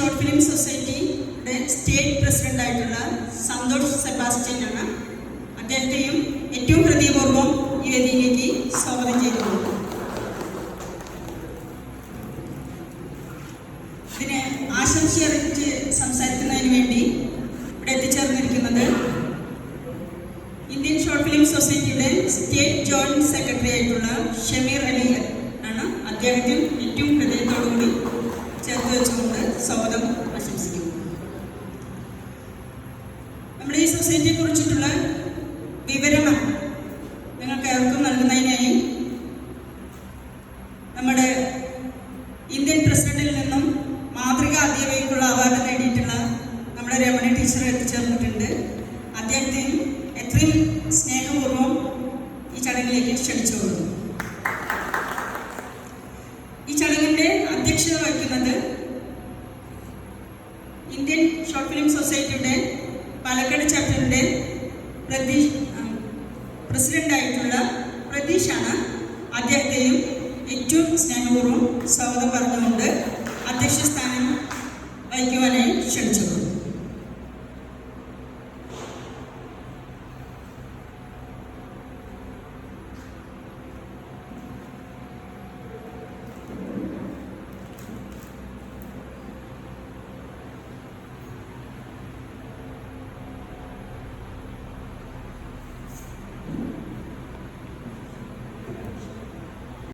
Short film സൊസൈറ്റിയുടെ state പ്രസിഡൻ്റായിട്ടുള്ള Santhosh സെബാസ്റ്റ്യനാണ്. അദ്ദേഹത്തെയും ഏറ്റവും ഹൃദയപൂർവ്വം ഈ വേദിയിലേക്ക് സ്വാഗതം ചെയ്തിരുന്നു. ഇതിന് ആശംസ അറിയിച്ച് സംസാരിക്കുന്നതിന് വേണ്ടി ഇവിടെ എത്തിച്ചേർന്നിരിക്കുന്നത് ഇന്ത്യൻ ഷോർട്ട് ഫിലിം സൊസൈറ്റിയുടെ സ്റ്റേറ്റ് ജോയിന്റ് സെക്രട്ടറി ആയിട്ടുള്ള ഷമീർ അലി ആണ്. അദ്ദേഹത്തിന് ഏറ്റവും ഹൃദയത്തോടുകൂടി ചേർത്ത് വെച്ചുകൊണ്ട് സ്വാഗതം ആശംസിക്കുന്നു. നമ്മുടെ ഈ സൊസൈറ്റിയെ കുറിച്ചിട്ടുള്ള വിവരണം നിങ്ങൾക്ക് ഏവർക്കും നൽകുന്നതിനായി നമ്മുടെ ഇന്ത്യൻ പ്രസിഡന്റിൽ നിന്നും മാതൃക അധ്യാപികയ്ക്കുള്ള അവാർഡ് നേടിയിട്ടുള്ള നമ്മുടെ രമണി ടീച്ചർ എത്തിച്ചേർന്നിട്ടുണ്ട്. അദ്ദേഹത്തെ എത്രയും സ്നേഹപൂർവ്വം ഈ ചടങ്ങിലേക്ക് ക്ഷണിച്ചുകൊള്ളുന്നു. ഈ ചടങ്ങിൻ്റെ അധ്യക്ഷത വഹിക്കുന്നത് ഇന്ത്യൻ ഷോർട്ട് ഫിലിം സൊസൈറ്റിയുടെ പാലക്കാട് ചാപ്റ്ററിൻ്റെ പ്രസിഡൻ്റായിട്ടുള്ള പ്രതീഷാണ്. അദ്ദേഹത്തെയും ഏറ്റവും സ്നേഹപൂർവ്വം സ്വാഗതം പറഞ്ഞുകൊണ്ട് അധ്യക്ഷ സ്ഥാനം വഹിക്കുവാനായി ക്ഷണിച്ചു.